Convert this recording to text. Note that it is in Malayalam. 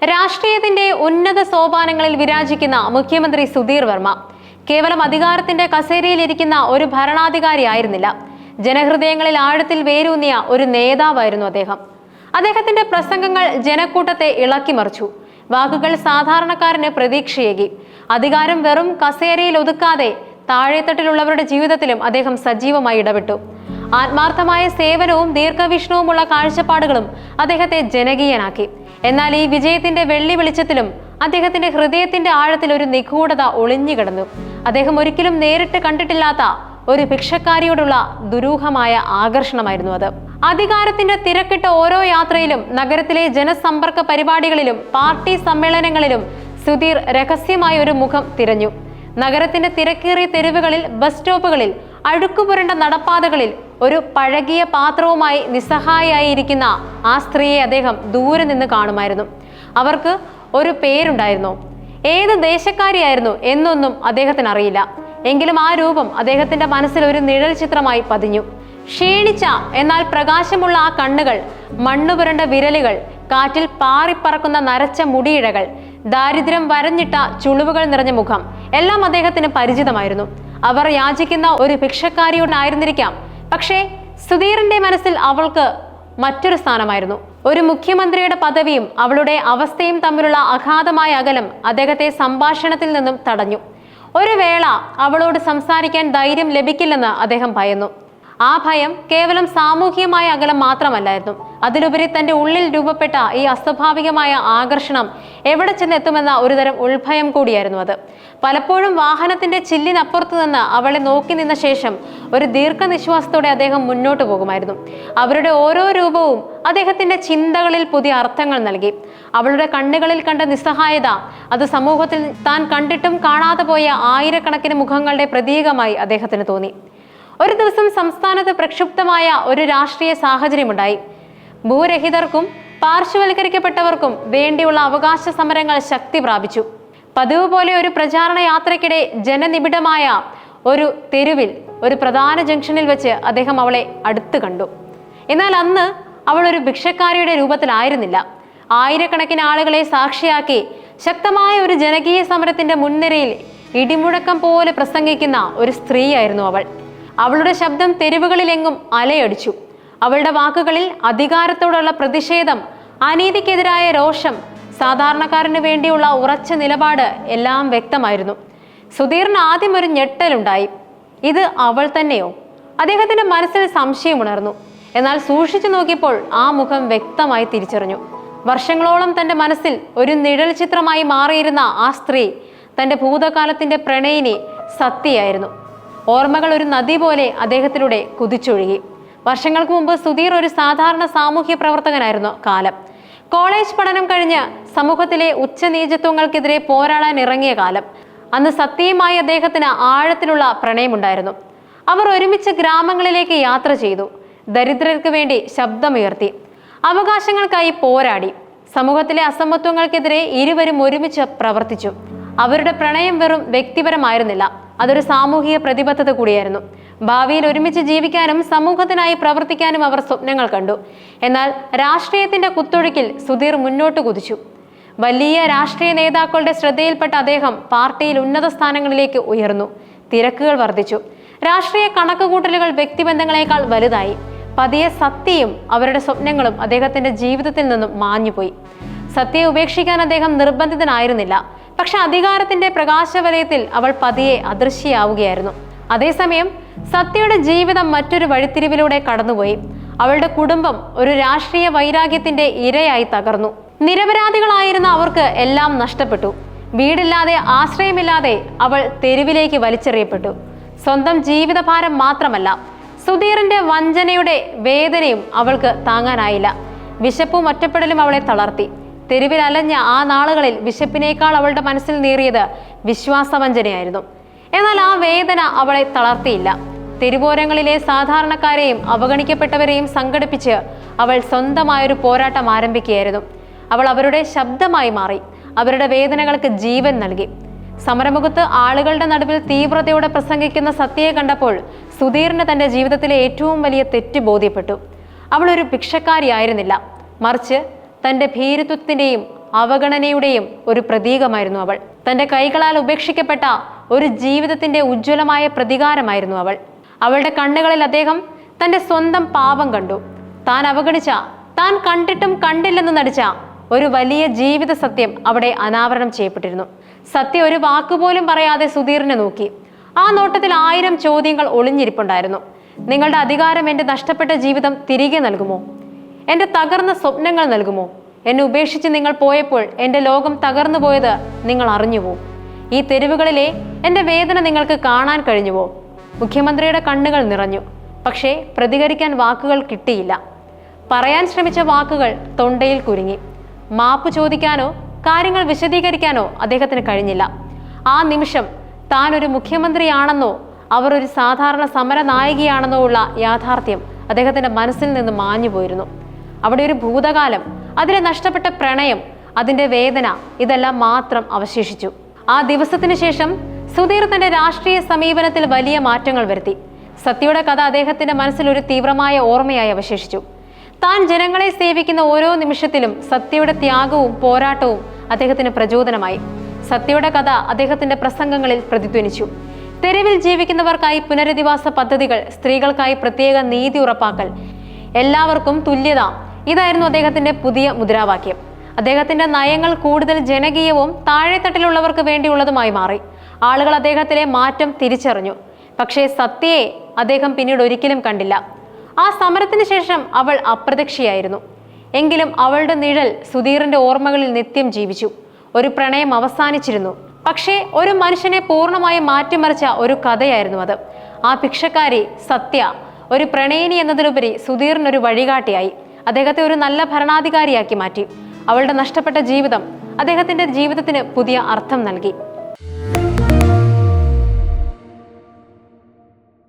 രാഷ്ട്രീയത്തിന്റെ ഉന്നത സോപാനങ്ങളിൽ വിരാജിക്കുന്ന മുഖ്യമന്ത്രി സുധീർ വർമ്മ കേവലം അധികാരത്തിന്റെ കസേരയിലിരിക്കുന്ന ഒരു ഭരണാധികാരിയായിരുന്നില്ല. ജനഹൃദയങ്ങളിൽ ആഴത്തിൽ വേരൂന്നിയ ഒരു നേതാവായിരുന്നു അദ്ദേഹം. അദ്ദേഹത്തിന്റെ പ്രസംഗങ്ങൾ ജനക്കൂട്ടത്തെ ഇളക്കിമറിച്ചു. വാക്കുകൾ സാധാരണക്കാരന് പ്രതീക്ഷയേകി. അധികാരം വെറും കസേരയിൽ ഒതുക്കാതെ താഴെത്തട്ടിലുള്ളവരുടെ ജീവിതത്തിലും അദ്ദേഹം സജീവമായി ഇടപെട്ടു. ആത്മാർത്ഥമായ സേവനവും ദീർഘവീക്ഷണവുമുള്ള കാഴ്ചപ്പാടുകളും അദ്ദേഹത്തെ ജനകീയനാക്കി. എന്നാൽ ഈ വിജയത്തിന്റെ വെള്ളി വെളിച്ചത്തിലും അദ്ദേഹത്തിന്റെ ഹൃദയത്തിന്റെ ആഴത്തിൽ ഒരു നിഗൂഢത ഒളിഞ്ഞുകിടന്നു. അദ്ദേഹം ഒരിക്കലും നേരിട്ട് കണ്ടിട്ടില്ലാത്ത ഒരു ഭിക്ഷക്കാരിയോടുള്ള ദുരൂഹമായ ആകർഷണമായിരുന്നു അത്. അധികാരത്തിന്റെ തിരക്കിട്ട ഓരോ യാത്രയിലും, നഗരത്തിലെ ജനസമ്പർക്ക പരിപാടികളിലും, പാർട്ടി സമ്മേളനങ്ങളിലും സുധീർ രഹസ്യമായ ഒരു മുഖം തിരഞ്ഞു. നഗരത്തിന്റെ തിരക്കേറിയ തെരുവുകളിൽ, ബസ് സ്റ്റോപ്പുകളിൽ, അഴുക്കുപുരണ്ട നടപ്പാതകളിൽ ഒരു പഴകിയ പാത്രവുമായി നിസ്സഹായായിരിക്കുന്ന ആ സ്ത്രീയെ അദ്ദേഹം ദൂരെ നിന്ന് കാണുമായിരുന്നു. അവർക്ക് ഒരു പേരുണ്ടായിരുന്നു. ഏത് ദേശക്കാരിയായിരുന്നു എന്നൊന്നും അദ്ദേഹത്തിന് അറിയില്ല. എങ്കിലും ആ രൂപം അദ്ദേഹത്തിന്റെ മനസ്സിൽ ഒരു നിഴൽ ചിത്രമായി പതിഞ്ഞു. ക്ഷീണിച്ച എന്നാൽ പ്രകാശമുള്ള ആ കണ്ണുകൾ, മണ്ണുപുരണ്ട വിരലുകൾ, കാറ്റിൽ പാറിപ്പറക്കുന്ന നരച്ച മുടിയിഴകൾ, ദാരിദ്ര്യം വരഞ്ഞിട്ട ചുളിവുകൾ നിറഞ്ഞ മുഖം, എല്ലാം അദ്ദേഹത്തിന് പരിചിതമായിരുന്നു. അവർ യാചിക്കുന്ന ഒരു ഭിക്ഷക്കാരിയോടായിരുന്നിരിക്കാം. പക്ഷേ സുധീറിന്റെ മനസ്സിൽ അവൾക്ക് മറ്റൊരു സ്ഥാനമായിരുന്നു. ഒരു മുഖ്യമന്ത്രിയുടെ പദവിയും അവളുടെ അവസ്ഥയും തമ്മിലുള്ള അഗാധമായ അകലം അദ്ദേഹത്തെ സംഭാഷണത്തിൽ നിന്നും തടഞ്ഞു. ഒരു വേള അവളോട് സംസാരിക്കാൻ ധൈര്യം ലഭിക്കില്ലെന്ന് അദ്ദേഹം ഭയന്നു. ആ ഭയം കേവലം സാമൂഹികമായ അകലം മാത്രമല്ലായിരുന്നു. അതിലുപരി തന്റെ ഉള്ളിൽ രൂപപ്പെട്ട ഈ അസ്വാഭാവികമായ ആകർഷണം എവിടെ ചെന്നെത്തുമെന്ന ഒരുതരം ഉൾഭയം കൂടിയായിരുന്നു അത്. പലപ്പോഴും വാഹനത്തിന്റെ ചില്ലിനപ്പുറത്ത് നിന്ന് അവളെ നോക്കി നിന്ന ശേഷം ഒരു ദീർഘനിശ്വാസത്തോടെ അദ്ദേഹം മുന്നോട്ട് പോകുമായിരുന്നു. അവരുടെ ഓരോ രൂപവും അദ്ദേഹത്തിന്റെ ചിന്തകളിൽ പുതിയ അർത്ഥങ്ങൾ നൽകി. അവളുടെ കണ്ണുകളിൽ കണ്ട നിസ്സഹായത, അത് സമൂഹത്തിൽ താൻ കണ്ടിട്ടും കാണാതെ പോയ ആയിരക്കണക്കിന് മുഖങ്ങളുടെ പ്രതീകമായി അദ്ദേഹത്തിന് തോന്നി. ഒരു ദിവസം സംസ്ഥാനത്ത് പ്രക്ഷുബ്ധമായ ഒരു രാഷ്ട്രീയ സാഹചര്യമുണ്ടായി. ഭൂരഹിതർക്കും പാർശ്വവൽക്കരിക്കപ്പെട്ടവർക്കും വേണ്ടിയുള്ള അവകാശ സമരങ്ങൾ ശക്തി പ്രാപിച്ചു. പതിവ് പോലെ ഒരു പ്രചാരണ യാത്രയ്ക്കിടെ ജനനിബിഡമായ ഒരു തെരുവിൽ, ഒരു പ്രധാന ജംഗ്ഷനിൽ വെച്ച് അദ്ദേഹം അവളെ അടുത്ത് കണ്ടു. എന്നാൽ അന്ന് അവൾ ഒരു ഭിക്ഷക്കാരിയുടെ രൂപത്തിലായിരുന്നില്ല. ആയിരക്കണക്കിന് ആളുകളെ സാക്ഷിയാക്കി ശക്തമായ ഒരു ജനകീയ സമരത്തിന്റെ മുൻനിരയിൽ ഇടിമുഴക്കം പോലെ പ്രസംഗിക്കുന്ന ഒരു സ്ത്രീയായിരുന്നു അവൾ. അവളുടെ ശബ്ദം തെരുവുകളിലെങ്ങും അലയടിച്ചു. അവളുടെ വാക്കുകളിൽ അധികാരത്തോടുള്ള പ്രതിഷേധം, അനീതിക്കെതിരായ രോഷം, സാധാരണക്കാരന് വേണ്ടിയുള്ള ഉറച്ച നിലപാട് എല്ലാം വ്യക്തമായിരുന്നു. സുധീറിന് ആദ്യം ഒരു ഞെട്ടലുണ്ടായി. ഇത് അവൾ തന്നെയോ? അദ്ദേഹത്തിന്റെ മനസ്സിൽ സംശയമുണർന്നു. എന്നാൽ സൂക്ഷിച്ചു നോക്കിയപ്പോൾ ആ മുഖം വ്യക്തമായി തിരിച്ചറിഞ്ഞു. വർഷങ്ങളോളം തന്റെ മനസ്സിൽ ഒരു നിഴൽ ചിത്രമായി മാറിയിരുന്ന ആ സ്ത്രീ തന്റെ ഭൂതകാലത്തിന്റെ പ്രണയിനി സത്യയായിരുന്നു. ഓർമ്മകൾ ഒരു നദി പോലെ അദ്ദേഹത്തിലൂടെ കുതിച്ചൊഴുകി. വർഷങ്ങൾക്ക് മുമ്പ് സുധീർ ഒരു സാധാരണ സാമൂഹ്യ പ്രവർത്തകനായിരുന്നു. കാലം കോളേജ് പഠനം കഴിഞ്ഞ് സമൂഹത്തിലെ ഉച്ചനീചത്വങ്ങൾക്കെതിരെ പോരാടാൻ ഇറങ്ങിയ കാലം. അന്ന് സത്യയുമായി അദ്ദേഹത്തിന് ആഴത്തിലുള്ള പ്രണയമുണ്ടായിരുന്നു. അവർ ഒരുമിച്ച് ഗ്രാമങ്ങളിലേക്ക് യാത്ര ചെയ്തു. ദരിദ്രർക്ക് വേണ്ടി ശബ്ദമുയർത്തി. അവകാശങ്ങൾക്കായി പോരാടി. സമൂഹത്തിലെ അസമത്വങ്ങൾക്കെതിരെ ഇരുവരും ഒരുമിച്ച് പ്രവർത്തിച്ചു. അവരുടെ പ്രണയം വെറും വ്യക്തിപരമായിരുന്നില്ല, അതൊരു സാമൂഹിക പ്രതിബദ്ധത കൂടിയായിരുന്നു. ഭാവിയിൽ ഒരുമിച്ച് ജീവിക്കാനും സമൂഹത്തിനായി പ്രവർത്തിക്കാനും അവർ സ്വപ്നങ്ങൾ കണ്ടു. എന്നാൽ രാഷ്ട്രീയത്തിന്റെ കുത്തൊഴുക്കിൽ സുധീർ മുന്നോട്ട് കുതിച്ചു. വലിയ രാഷ്ട്രീയ നേതാക്കളുടെ ശ്രദ്ധയിൽപ്പെട്ട അദ്ദേഹം പാർട്ടിയിൽ ഉന്നത സ്ഥാനങ്ങളിലേക്ക് ഉയർന്നു. തിരക്കുകൾ വർദ്ധിച്ചു. രാഷ്ട്രീയ കണക്കുകൂട്ടലുകൾ വ്യക്തിബന്ധങ്ങളെക്കാൾ വലുതായി. പതിയെ സത്യയും അവരുടെ സ്വപ്നങ്ങളും അദ്ദേഹത്തിന്റെ ജീവിതത്തിൽ നിന്നും മാഞ്ഞുപോയി. സത്യയെ ഉപേക്ഷിക്കാൻ അദ്ദേഹം നിർബന്ധിതനായിരുന്നില്ല. പക്ഷെ അധികാരത്തിന്റെ പ്രകാശവലയത്തിൽ അവൾ പതിയെ അദൃശ്യയാവുകയായിരുന്നു. അതേസമയം സത്യയുടെ ജീവിതം മറ്റൊരു വഴിത്തിരിവിലൂടെ കടന്നുപോയി. അവളുടെ കുടുംബം ഒരു രാഷ്ട്രീയ വൈരാഗ്യത്തിന്റെ ഇരയായി തകർന്നു. നിരപരാധികളായിരുന്ന അവർക്ക് എല്ലാം നഷ്ടപ്പെട്ടു. വീടില്ലാതെ, ആശ്രയമില്ലാതെ അവൾ തെരുവിലേക്ക് വലിച്ചെറിയപ്പെട്ടു. സ്വന്തം ജീവിതഭാരം മാത്രമല്ല, സുധീറിന്റെ വഞ്ചനയുടെ വേദനയും അവൾക്ക് താങ്ങാനായില്ല. വിശപ്പും ഒറ്റപ്പെടലും അവളെ തളർത്തി. തെരുവിൽ അലഞ്ഞ ആ നാളുകളിൽ വിശപ്പിനേക്കാൾ അവളുടെ മനസ്സിൽ നേറിയത് വിശ്വാസവഞ്ചനയായിരുന്നു. എന്നാൽ ആ വേദന അവളെ തളർത്തിയില്ല. തെരുവോരങ്ങളിലെ സാധാരണക്കാരെയും അവഗണിക്കപ്പെട്ടവരെയും സംഘടിപ്പിച്ച് അവൾ സ്വന്തമായൊരു പോരാട്ടം ആരംഭിക്കുകയായിരുന്നു. അവൾ അവരുടെ ശബ്ദമായി മാറി. അവരുടെ വേദനകൾക്ക് ജീവൻ നൽകി. സമരമുഖത്ത് ആളുകളുടെ നടുവിൽ തീവ്രതയോടെ പ്രസംഗിക്കുന്ന സത്യയെ കണ്ടപ്പോൾ സുധീറിന് തന്റെ ജീവിതത്തിലെ ഏറ്റവും വലിയ തെറ്റ് ബോധ്യപ്പെട്ടു. അവൾ ഒരു ഭിക്ഷക്കാരിയായിരുന്നില്ല, മറിച്ച് തൻ്റെ ഭീരുത്വത്തിൻ്റെയും അവഗണനയുടെയും ഒരു പ്രതീകമായിരുന്നു അവൾ. തന്റെ കൈകളാൽ ഉപേക്ഷിക്കപ്പെട്ട ഒരു ജീവിതത്തിന്റെ ഉജ്ജ്വലമായ പ്രതികാരമായിരുന്നു അവൾ. അവളുടെ കണ്ണുകളിൽ അദ്ദേഹം തന്റെ സ്വന്തം പാപം കണ്ടു. താൻ അവഗണിച്ച, താൻ കണ്ടിട്ടും കണ്ടില്ലെന്ന് നടിച്ച ഒരു വലിയ ജീവിത സത്യം അവിടെ അനാവരണം ചെയ്യപ്പെട്ടിരുന്നു. സത്യ ഒരു വാക്കുപോലും പറയാതെ സുധീറിനെ നോക്കി. ആ നോട്ടത്തിൽ 1000 ചോദ്യങ്ങൾ ഒളിഞ്ഞിരിപ്പുണ്ടായിരുന്നു. നിങ്ങളുടെ അധികാരം എൻ്റെ നഷ്ടപ്പെട്ട ജീവിതം തിരികെ നൽകുമോ? എൻ്റെ തകർന്ന സ്വപ്നങ്ങൾ നൽകുമോ? എന്നെ ഉപേക്ഷിച്ച് നിങ്ങൾ പോയപ്പോൾ എൻ്റെ ലോകം തകർന്നു പോയത് നിങ്ങൾ അറിഞ്ഞുവോ? ഈ തെരുവുകളിലെ എൻ്റെ വേദന നിങ്ങൾക്ക് കാണാൻ കഴിഞ്ഞുവോ? മുഖ്യമന്ത്രിയുടെ കണ്ണുകൾ നിറഞ്ഞു. പക്ഷേ പ്രതികരിക്കാൻ വാക്കുകൾ കിട്ടിയില്ല. പറയാൻ ശ്രമിച്ച വാക്കുകൾ തൊണ്ടയിൽ കുരുങ്ങി. മാപ്പ് ചോദിക്കാനോ കാര്യങ്ങൾ വിശദീകരിക്കാനോ അദ്ദേഹത്തിന് കഴിഞ്ഞില്ല. ആ നിമിഷം താൻ ഒരു മുഖ്യമന്ത്രിയാണെന്നോ അവർ ഒരു സാധാരണ സമര നായികയാണെന്നോ ഉള്ള യാഥാർത്ഥ്യം അദ്ദേഹത്തിന്റെ മനസ്സിൽ നിന്ന് മാഞ്ഞു പോയിരുന്നു. അവിടെ ഒരു ഭൂതകാലം, അതിലെ നഷ്ടപ്പെട്ട പ്രണയം, അതിന്റെ വേദന, ഇതെല്ലാം മാത്രം അവശേഷിച്ചു. ആ ദിവസത്തിന് ശേഷം സുധീർ തന്റെ രാഷ്ട്രീയ സമീപനത്തിൽ വലിയ മാറ്റങ്ങൾ വരുത്തി. സത്യയുടെ കഥ അദ്ദേഹത്തിന്റെ മനസ്സിൽ ഒരു തീവ്രമായ ഓർമ്മയായി അവശേഷിച്ചു. താൻ ജനങ്ങളെ സേവിക്കുന്ന ഓരോ നിമിഷത്തിലും സത്യയുടെ ത്യാഗവും പോരാട്ടവും അദ്ദേഹത്തിന് പ്രചോദനമായി. സത്യയുടെ കഥ അദ്ദേഹത്തിന്റെ പ്രസംഗങ്ങളിൽ പ്രതിധ്വനിച്ചു. തെരുവിൽ ജീവിക്കുന്നവർക്കായി പുനരധിവാസ പദ്ധതികൾ, സ്ത്രീകൾക്കായി പ്രത്യേക നീതി ഉറപ്പാക്കൽ, എല്ലാവർക്കും തുല്യത, ഇതായിരുന്നു അദ്ദേഹത്തിന്റെ പുതിയ മുദ്രാവാക്യം. അദ്ദേഹത്തിന്റെ നയങ്ങൾ കൂടുതൽ ജനകീയവും താഴെത്തട്ടിലുള്ളവർക്ക് വേണ്ടിയുള്ളതുമായി മാറി. ആളുകൾ അദ്ദേഹത്തിലെ മാറ്റം തിരിച്ചറിഞ്ഞു. പക്ഷേ സത്യയെ അദ്ദേഹം പിന്നീട് ഒരിക്കലും കണ്ടില്ല. ആ സമരത്തിന് ശേഷം അവൾ അപ്രത്യക്ഷയായിരുന്നു. എങ്കിലും അവളുടെ നിഴൽ സുധീറിന്റെ ഓർമ്മകളിൽ നിത്യം ജീവിച്ചു. ഒരു പ്രണയം അവസാനിച്ചിരുന്നു, പക്ഷേ ഒരു മനുഷ്യനെ പൂർണ്ണമായും മാറ്റിമറിച്ച ഒരു കഥയായിരുന്നു അത്. ആ ഭിക്ഷക്കാരി സത്യ ഒരു പ്രണയിനി എന്നതിലുപരി സുധീറിനൊരു വഴികാട്ടിയായി. അദ്ദേഹത്തെ ഒരു നല്ല ഭരണാധികാരിയാക്കി മാറ്റി. അവളുടെ നഷ്ടപ്പെട്ട ജീവിതം അദ്ദേഹത്തിന്റെ ജീവിതത്തിന് പുതിയ അർത്ഥം നൽകി.